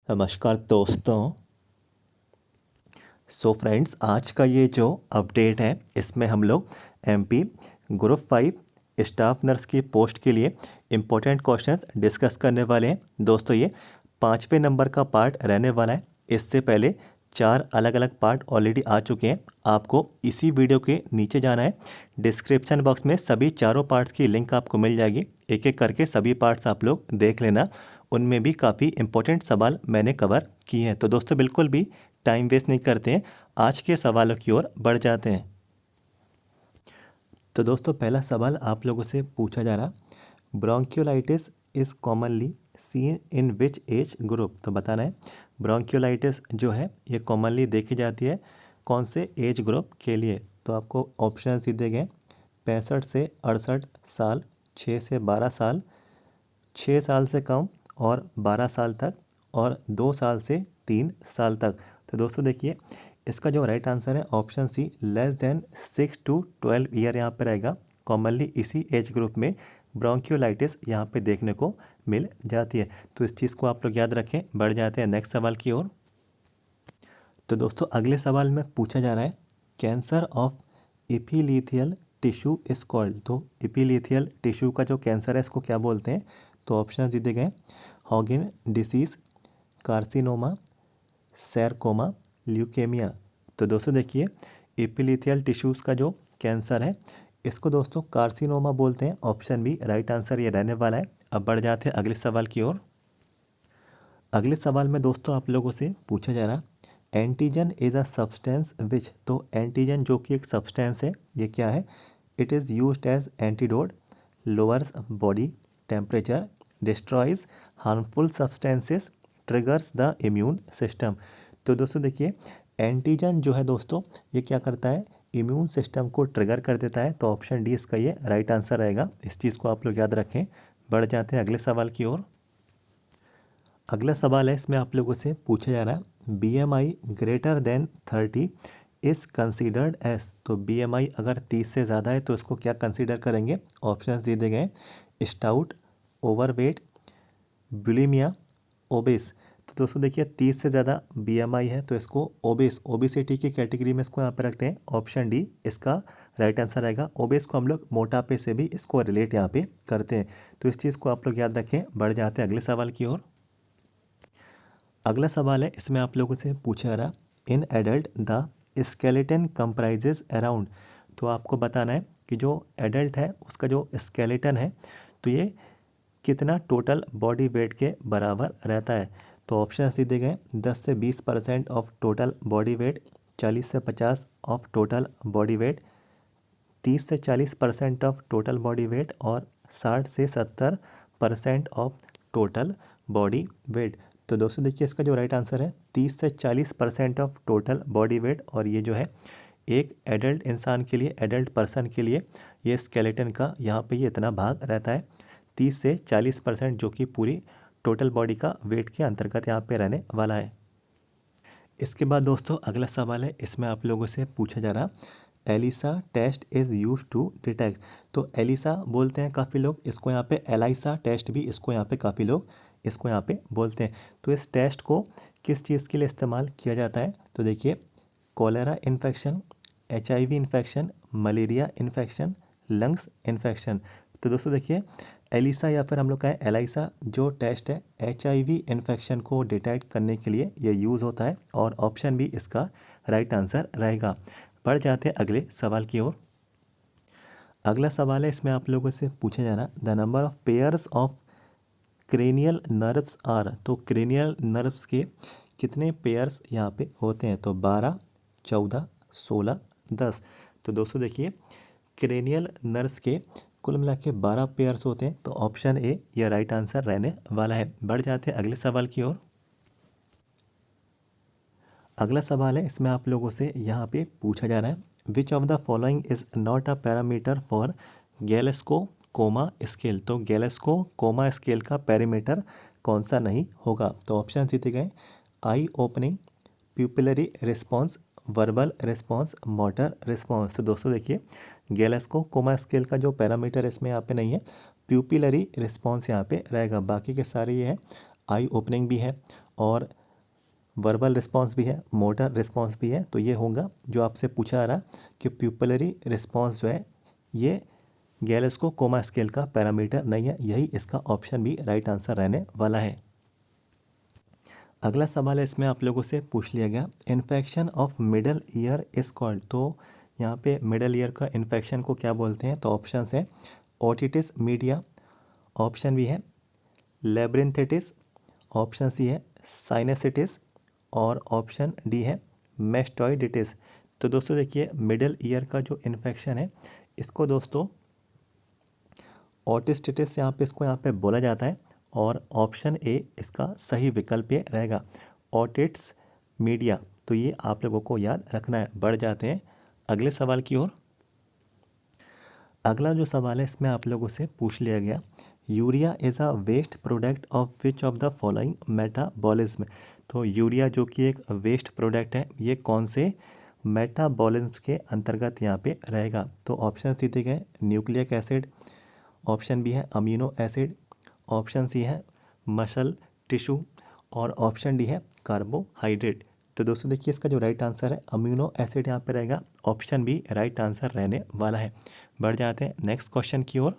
नमस्कार दोस्तों। फ्रेंड्स, आज का ये जो अपडेट है इसमें हम लोग एमपी ग्रुप 5 स्टाफ नर्स की पोस्ट के लिए इम्पोर्टेंट क्वेश्चंस डिस्कस करने वाले हैं। दोस्तों, ये 5वें नंबर का पार्ट रहने वाला है। इससे पहले 4 अलग अलग पार्ट ऑलरेडी आ चुके हैं। आपको इसी वीडियो के नीचे जाना है, डिस्क्रिप्शन बॉक्स में सभी चारों पार्ट्स की लिंक आपको मिल जाएगी। एक एक करके सभी पार्ट्स आप लोग देख लेना, उनमें भी काफ़ी इंपॉर्टेंट सवाल मैंने कवर किए हैं। तो दोस्तों, बिल्कुल भी टाइम वेस्ट नहीं करते हैं, आज के सवालों की ओर बढ़ जाते हैं। तो दोस्तों, पहला सवाल आप लोगों से पूछा जा रहा, bronchiolitis is commonly seen in which age group. तो बताना है ब्रोंकियोलाइटिस जो है ये कॉमनली देखी जाती है कौन से एज ग्रुप के लिए। तो आपको ऑप्शन दिए गए 65 से 68 साल, 6 से 12 साल, 6 साल से कम और 12 साल तक, और 2 साल से 3 साल तक। तो दोस्तों देखिए, इसका जो राइट आंसर है option C, less than 6 to 12 year यहाँ पे रहेगा। कॉमनली इसी एज ग्रुप में ब्रोंकियोलाइटिस यहाँ पे देखने को मिल जाती है। तो इस चीज़ को आप लोग याद रखें। बढ़ जाते हैं नेक्स्ट सवाल की ओर। तो दोस्तों, अगले सवाल में पूछा जा रहा है, cancer of epithelial tissue is called. तो एपिलीथियल टिश्यू का जो कैंसर है इसको क्या बोलते हैं। तो ऑप्शन दिए गए हॉगिन डिसीज़, कार्सिनोमा, सैरकोमा, ल्यूकेमिया। तो दोस्तों देखिए, एपिलीथियल टिश्यूज़ का जो कैंसर है इसको दोस्तों कार्सिनोमा बोलते हैं। ऑप्शन बी राइट आंसर ये रहने वाला है। अब बढ़ जाते हैं अगले सवाल की ओर। अगले सवाल में दोस्तों आप लोगों से पूछा जा रहा, antigen is a substance which. तो एंटीजन जो कि एक सब्सटेंस है, ये क्या है। It is used as antidote, lowers body temperature, destroys harmful substances, triggers the immune system. तो दोस्तों देखिए, एंटीजन जो है दोस्तों ये क्या करता है, इम्यून सिस्टम को ट्रिगर कर देता है। तो ऑप्शन डी इसका ये राइट आंसर रहेगा। इस चीज़ को आप लोग याद रखें। बढ़ जाते हैं अगले सवाल की ओर। अगला सवाल है, इसमें आप लोगों से पूछा जा रहा है, BMI greater than 30 is considered as. तो BMI अगर 30 से ज़्यादा है तो इसको क्या कंसीडर करेंगे। ऑप्शन दिए गए स्टाउट, ओवरवेट, बुलिमिया, ओबेस। तो दोस्तों देखिए, 30 से ज़्यादा BMI है तो इसको ओबेसिटी की कैटेगरी में इसको यहाँ पे रखते हैं। ऑप्शन डी इसका राइट आंसर रहेगा। ओबेस को हम लोग मोटापे से भी इसको रिलेट यहाँ पे करते हैं। तो इस चीज़ को आप लोग याद रखें। बढ़ जाते हैं अगले सवाल की ओर। अगला सवाल है, इसमें आप लोगों से पूछा जा रहा, in adult the skeleton comprises around. तो आपको बताना है कि जो एडल्ट है उसका जो स्केलेटन है तो ये कितना टोटल बॉडी वेट के बराबर रहता है। तो ऑप्शन दिए गए 10 से 20% ऑफ टोटल बॉडी वेट, 40 से 50 ऑफ टोटल बॉडी वेट, 30 से 40% ऑफ टोटल बॉडी वेट, और 60 से 70% ऑफ टोटल बॉडी वेट। तो दोस्तों देखिए, इसका जो राइट आंसर है 30 से 40% ऑफ टोटल बॉडी वेट। और ये जो है एक एडल्ट इंसान के लिए, एडल्ट पर्सन के लिए ये स्केलेटन का यहाँ पे ये इतना भाग रहता है, 30 से 40%, जो कि पूरी टोटल बॉडी का वेट के अंतर्गत यहाँ पे रहने वाला है। इसके बाद दोस्तों अगला सवाल है, इसमें आप लोगों से पूछा जा रहा, ELISA test is use to detect. तो एलिसा बोलते हैं काफ़ी लोग इसको, यहाँ पे एलाइसा टेस्ट भी इसको यहाँ पे काफ़ी लोग इसको यहाँ पे बोलते हैं। तो इस टेस्ट को किस चीज़ के लिए इस्तेमाल किया जाता है। तो देखिए, cholera infection, HIV infection, malaria infection, lungs infection. तो दोस्तों देखिए, एलिसा या फिर हम लोग कहें एलाइसा जो टेस्ट है HIV इन्फेक्शन को डिटेक्ट करने के लिए ये यूज़ होता है। और ऑप्शन भी इसका राइट आंसर रहेगा। बढ़ जाते हैं अगले सवाल की ओर। अगला सवाल है, इसमें आप लोगों से पूछा जा रहा, the number of pairs of cranial nerves are. तो क्रेनियल नर्व्स के कितने पेयर्स यहाँ पे होते हैं। तो 12, 14, 16, 10। तो दोस्तों देखिए, क्रेनियल नर्व्स के कुल मिला के 12 पेयर्स होते हैं। तो ऑप्शन ए यह राइट आंसर रहने वाला है। बढ़ जाते हैं अगले सवाल की ओर। अगला सवाल है, इसमें आप लोगों से यहाँ पे पूछा जा रहा है, which of the following is not a parameter for Glasgow coma scale. तो गैलेस्को कोमा स्केल का पैरामीटर कौन सा नहीं होगा। तो ऑप्शन दिए गए eye opening, pupillary response, verbal response, motor response. तो दोस्तों देखिए, गैलेस्को कोमा स्केल का जो पैरामीटर इसमें यहाँ पे नहीं है, प्यूपिलरी रिस्पॉन्स यहाँ पे रहेगा। बाकी के सारे ये है, आई ओपनिंग भी है और वर्बल रिस्पॉन्स भी है, मोटर रिस्पॉन्स भी है। तो ये होगा जो आपसे पूछा आ रहा कि प्यूपिलरी रिस्पॉन्स जो है ये गैलेस्को कोमा स्केल का पैरामीटर नहीं है, यही इसका ऑप्शन भी राइट आंसर रहने वाला है। अगला सवाल है, इसमें आप लोगों से पूछ लिया गया infection of middle ear is called. तो यहाँ पे मिडल ईयर का इन्फेक्शन को क्या बोलते हैं? तो ऑप्शन है ओटिटिस मीडिया, ऑप्शन बी है लेब्रिंथिटिस, ऑप्शन सी है साइनसिटिस और ऑप्शन डी है मेस्टोइडिटिस। तो दोस्तों देखिए, मिडल ईयर का जो इन्फेक्शन है इसको दोस्तों ओटिस्टिटिस यहाँ पे बोला जाता है और ऑप्शन ए इसका सही विकल्प ये रहेगा, ओटिट्स मीडिया। तो ये आप लोगों को याद रखना है। बढ़ जाते हैं अगले सवाल की ओर। अगला जो सवाल है इसमें आप लोगों से पूछ लिया गया urea is a waste product of which of the following metabolism. तो यूरिया जो कि एक वेस्ट प्रोडक्ट है, ये कौन से मेटाबॉलिज्म के अंतर्गत यहाँ पे रहेगा? तो ऑप्शन दिए गए न्यूक्लिक एसिड, ऑप्शन बी है अमीनो एसिड, ऑप्शन सी है मसल टिश्यू और ऑप्शन डी है कार्बोहाइड्रेट। तो दोस्तों देखिए, इसका जो राइट आंसर है अमीनो एसिड यहाँ पे रहेगा, ऑप्शन बी राइट आंसर रहने वाला है। बढ़ जाते हैं नेक्स्ट क्वेश्चन की ओर।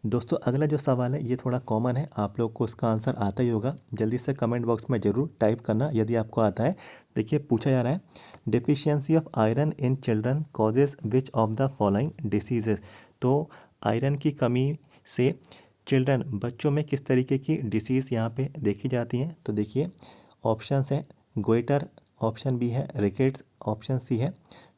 दोस्तों अगला जो सवाल है ये थोड़ा कॉमन है, आप लोग को इसका आंसर आता ही होगा। जल्दी से कमेंट बॉक्स में ज़रूर टाइप करना यदि आपको आता है। देखिए पूछा जा रहा है deficiency of iron in children causes which of the following diseases. तो आयरन की कमी से चिल्ड्रन बच्चों में किस तरीके की डिसीज़ यहाँ पे देखी जाती हैं? तो देखिए ऑप्शन है गोइटर, ऑप्शन बी है रिकेट्स, ऑप्शन सी है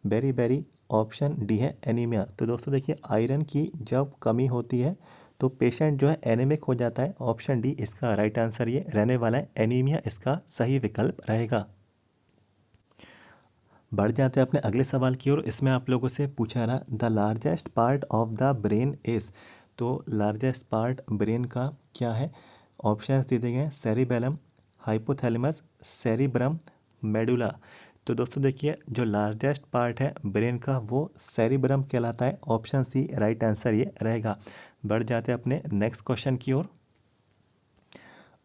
बेरी, ऑप्शन डी है एनीमिया। तो दोस्तों देखिए, आयरन की जब कमी होती है तो पेशेंट जो है एनीमिक हो जाता है। ऑप्शन डी इसका राइट आंसर ये रहने वाला है, एनीमिया इसका सही विकल्प रहेगा। बढ़ जाते हैं अपने अगले सवाल की ओर। इसमें आप लोगों से पूछा रहा the largest part of the brain is. तो लार्जेस्ट पार्ट ब्रेन का क्या है? ऑप्शन दिए गए हैं सेरिबेलम, हाइपोथैलेमस, सेरिब्रम, मेडुला। तो दोस्तों देखिए, जो लार्जेस्ट पार्ट है ब्रेन का वो सेरिब्रम कहलाता है, ऑप्शन सी राइट आंसर ये रहेगा। बढ़ जाते हैं अपने नेक्स्ट क्वेश्चन की ओर।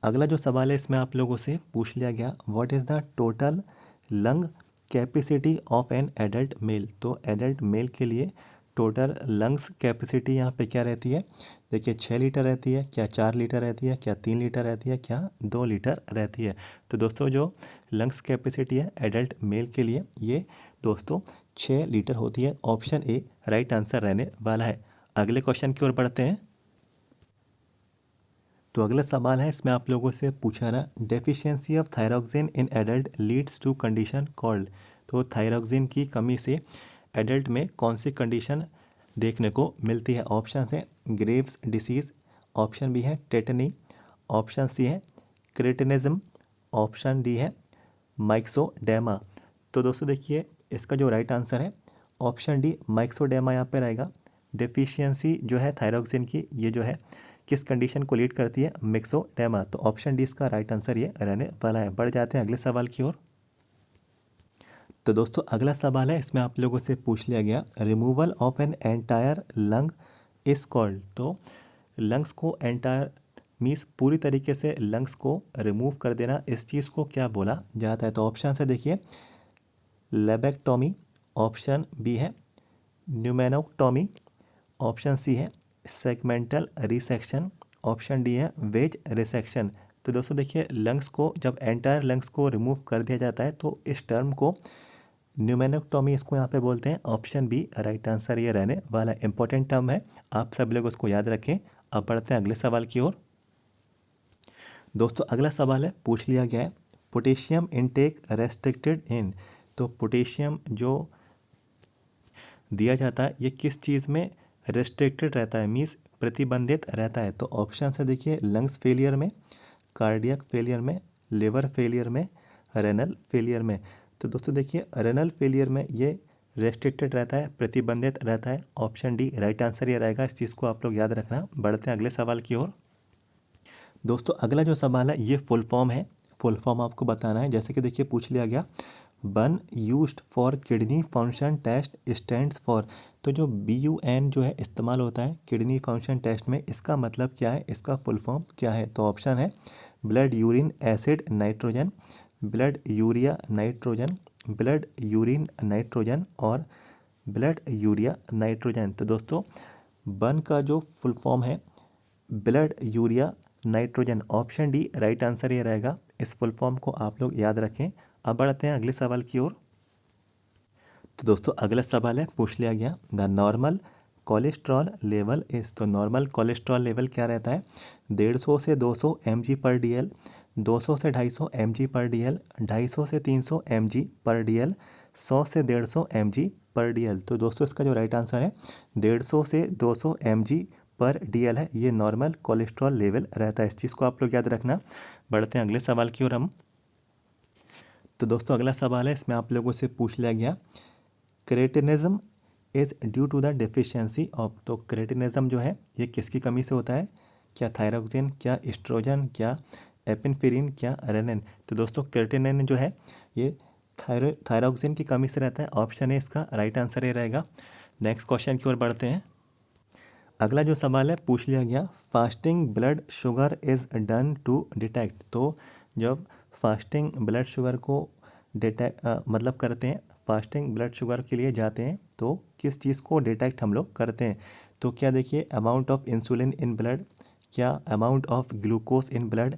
अगला जो सवाल है इसमें आप लोगों से पूछ लिया गया what is the total lung capacity of an adult mail. तो एडल्ट मेल के लिए टोटल लंग्स कैपेसिटी यहाँ पे क्या रहती है? देखिए 6 लीटर रहती है, क्या 4 लीटर रहती है, क्या 3 लीटर रहती है, क्या 2 लीटर रहती है? तो दोस्तों जो लंग्स कैपेसिटी है एडल्ट मेल के लिए ये दोस्तों 6 लीटर होती है, ऑप्शन ए राइट आंसर रहने वाला है। अगले क्वेश्चन की ओर बढ़ते हैं। तो अगला सवाल है इसमें आप लोगों से पूछा रहा deficiency of thyroxine in adult leads to condition called. तो थायरॉक्सिन की कमी से एडल्ट में कौन सी कंडीशन देखने को मिलती है? ऑप्शन है ग्रेव्स डिसीज़, ऑप्शन बी है टेटनी, ऑप्शन सी है क्रेटिनिज्म, ऑप्शन डी है माइक्सोडेमा। तो दोस्तों देखिए, इसका जो राइट आंसर है ऑप्शन डी माइक्सोडेमा यहाँ पे रहेगा। डेफिशिएंसी जो है थायरॉक्सिन की, ये जो है किस कंडीशन को लीड करती है? मिक्सोडेमा। तो ऑप्शन डी इसका राइट आंसर ये रहने वाला है। बढ़ जाते हैं अगले सवाल की ओर। तो दोस्तों अगला सवाल है इसमें आप लोगों से पूछ लिया गया removal of an entire lung is called. तो लंग्स को एंटायर मीन्स पूरी तरीके से लंग्स को रिमूव कर देना, इस चीज़ को क्या बोला जाता है? तो ऑप्शन से देखिए लेबेक्टोमी, ऑप्शन बी है न्यूमेनोक्टोमी, ऑप्शन सी है सेगमेंटल रिसेक्शन, ऑप्शन डी है वेज रिसेक्शन। तो दोस्तों देखिए, लंग्स को जब एंटायर लंग्स को रिमूव कर दिया जाता है तो इस टर्म को न्यूमेनोक्टोमी इसको यहाँ पे बोलते हैं, ऑप्शन बी राइट आंसर ये रहने वाला है। इंपॉर्टेंट टर्म है, आप सब लोग उसको याद रखें। अब बढ़ते हैं अगले सवाल की ओर। दोस्तों अगला सवाल है पूछ लिया गया है पोटेशियम इनटेक रेस्ट्रिक्टेड इन। तो पोटेशियम जो दिया जाता है ये किस चीज़ में रेस्ट्रिक्टेड रहता है, मीन्स प्रतिबंधित रहता है? तो ऑप्शन से देखिए लंग्स फेलियर में, कार्डियक फेलियर में, लिवर फेलियर में, रेनल फेलियर में। तो दोस्तों देखिए, रेनल फेलियर में ये रेस्ट्रिक्टेड रहता है, प्रतिबंधित रहता है, ऑप्शन डी राइट आंसर ये रहेगा। इस चीज़ को आप लोग याद रखना। बढ़ते हैं अगले सवाल की ओर। दोस्तों अगला जो सवाल है ये फुल फॉर्म है, फुल फॉर्म आपको बताना है। जैसे कि देखिए पूछ लिया गया BUN used for kidney function test stands for. तो जो BUN जो है इस्तेमाल होता है किडनी फंक्शन टेस्ट में, इसका मतलब क्या है, इसका फुल फॉर्म क्या है? तो ऑप्शन है blood urine acid nitrogen, blood urea nitrogen, blood urine nitrogen और ब्लड यूरिया नाइट्रोजन। तो दोस्तों बर्न का जो फुल फॉर्म है blood urea nitrogen, option D right answer ये रहेगा। इस फुल फॉर्म को आप लोग याद रखें। अब बढ़ते हैं अगले सवाल की ओर। तो दोस्तों अगला सवाल है, पूछ लिया गया द नॉर्मल कोलेस्ट्रॉल लेवल इस। तो नॉर्मल कोलेस्ट्रॉल लेवल क्या रहता है? 150 से 200 mg पर DL, 200 से 250 mg पर DL, 250 से 300 mg पर DL, 100 से 150 mg पर DL। तो दोस्तों इसका जो राइट आंसर है 150 से 200 mg पर DL है, ये नॉर्मल कोलेस्ट्रॉल लेवल रहता है। इस चीज़ को आप लोग याद रखना। बढ़ते हैं अगले सवाल की ओर हम। तो दोस्तों अगला सवाल है, इसमें आप लोगों से पूछ लिया गया cretinism is due to the deficiency of. तो क्रेटिनिज्म जो है ये किसकी कमी से होता है? क्या थायरोक्सिन, क्या एस्ट्रोजन, क्या एपिनेफ्रिन, क्या रेनिन। तो दोस्तों क्रेटिनिन जो है ये थायरोक्सिन की कमी से रहता है। ऑप्शन है इसका राइट आंसर ये रहेगा। नेक्स्ट क्वेश्चन की ओर बढ़ते हैं। अगला जो सवाल है, पूछ लिया गया fasting blood sugar is done to detect. तो जब फास्टिंग ब्लड शुगर को मतलब करते हैं, फास्टिंग ब्लड शुगर के लिए जाते हैं तो किस चीज़ को डिटेक्ट हम लोग करते हैं? तो क्या देखिए amount of insulin in blood, क्या amount of glucose in blood,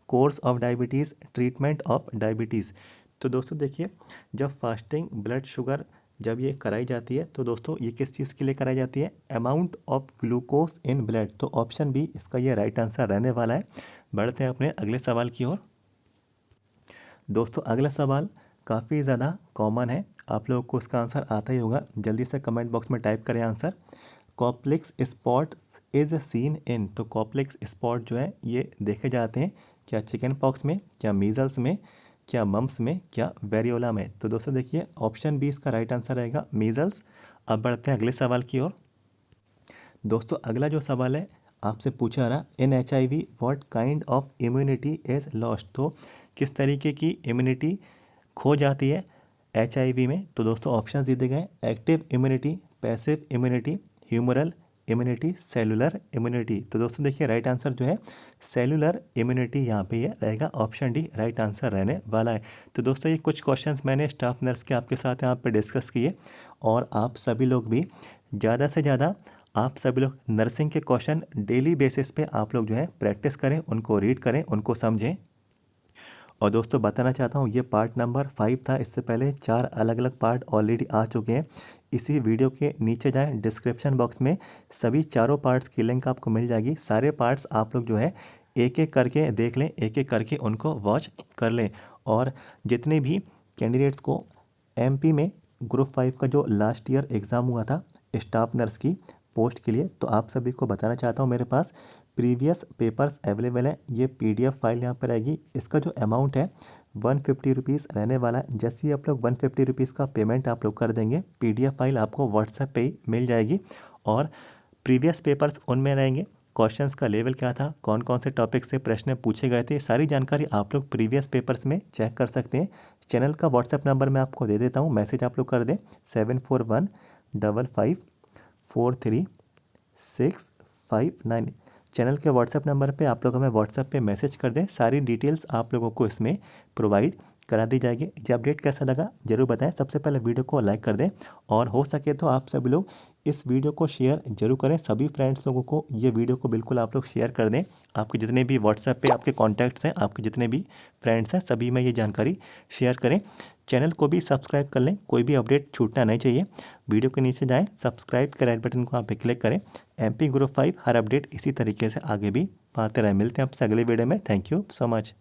course of diabetes, treatment of diabetes. तो दोस्तों देखिए जब फास्टिंग ब्लड शुगर जब ये कराई जाती है तो दोस्तों ये किस चीज़ के लिए कराई जाती है? Amount of glucose in blood. तो ऑप्शन बी इसका ये राइट आंसर रहने वाला है। बढ़ते हैं अपने अगले सवाल की ओर। दोस्तों अगला सवाल काफ़ी ज़्यादा कॉमन है, आप लोगों को इसका आंसर आता ही होगा। जल्दी से कमेंट बॉक्स में टाइप करें answer. Complex spot is seen in. तो कॉप्लेक्स स्पॉट जो है ये देखे जाते हैं क्या चिकन पॉक्स में, क्या मीजल्स में, क्या मम्स में, क्या वेरियोला में। तो दोस्तों देखिए ऑप्शन बी इसका राइट आंसर रहेगा, मीजल्स। अब बढ़ते हैं अगले सवाल की ओर। दोस्तों अगला जो सवाल है आपसे पूछा रहा इन HIV what kind of immunity is lost. तो किस तरीके की इम्यूनिटी खो जाती है HIV में। तो दोस्तों ऑप्शन दिए गए active immunity, passive immunity, humoral immunity, cellular immunity. तो दोस्तों देखिए राइट आंसर जो है सेलुलर इम्यूनिटी यहाँ पे ये रहेगा। ऑप्शन डी राइट आंसर रहने वाला है। तो दोस्तों ये कुछ क्वेश्चंस मैंने स्टाफ नर्स के आपके साथ यहाँ पे डिस्कस किए, और आप सभी लोग भी ज़्यादा से ज़्यादा आप सभी लोग नर्सिंग के क्वेश्चन डेली बेसिस पे आप लोग जो है प्रैक्टिस करें, उनको रीड करें, उनको समझें। और दोस्तों बताना चाहता हूँ ये पार्ट नंबर 5 था, इससे पहले 4 अलग अलग पार्ट ऑलरेडी आ चुके हैं। इसी वीडियो के नीचे जाएं, डिस्क्रिप्शन बॉक्स में सभी चारों पार्ट्स की लिंक आपको मिल जाएगी। सारे पार्ट्स आप लोग जो है एक एक करके देख लें, एक एक करके उनको वॉच कर लें। और जितने भी कैंडिडेट्स को MP में ग्रुप 5 का जो लास्ट ईयर एग्ज़ाम हुआ था स्टाफ नर्स की पोस्ट के लिए, तो आप सभी को बताना चाहता हूँ मेरे पास प्रीवियस पेपर्स अवेलेबल है। ये PDF फाइल यहाँ पर रहेगी। इसका जो अमाउंट है 150 रुपीज़ रहने वाला है। जैसे ही आप लोग 150 रुपीज़ का पेमेंट आप लोग कर देंगे, PDF फाइल आपको व्हाट्सएप पे ही मिल जाएगी। और प्रीवियस पेपर्स उनमें रहेंगे, क्वेश्चंस का लेवल क्या था, कौन कौन से टॉपिक से प्रश्न पूछे गए थे, सारी जानकारी आप लोग प्रीवियस पेपर्स में चेक कर सकते हैं। चैनल का व्हाट्सएप नंबर मैं आपको दे देता हूँ, मैसेज आप लोग कर दें 7415543659। चैनल के व्हाट्सएप नंबर पे आप लोग हमें व्हाट्सएप पे मैसेज कर दें, सारी डिटेल्स आप लोगों को इसमें प्रोवाइड करा दी जाएगी। ये अपडेट कैसा लगा जरूर बताएं। सबसे पहले वीडियो को लाइक कर दें, और हो सके तो आप सभी लोग इस वीडियो को शेयर जरूर करें। सभी फ्रेंड्स लोगों को ये वीडियो को बिल्कुल आप लोग शेयर कर दें। आपके जितने भी व्हाट्सएप पे आपके कॉन्टैक्ट्स हैं, आपके जितने भी फ्रेंड्स हैं, सभी में ये जानकारी शेयर करें। चैनल को भी सब्सक्राइब कर लें, कोई भी अपडेट छूटना नहीं चाहिए। वीडियो के नीचे जाएं, सब्सक्राइब के रेड बटन को आप पे क्लिक करें। MP ग्रुप 5 हर अपडेट इसी तरीके से आगे भी पाते रहें। मिलते हैं आपसे अगले वीडियो में। Thank you so much.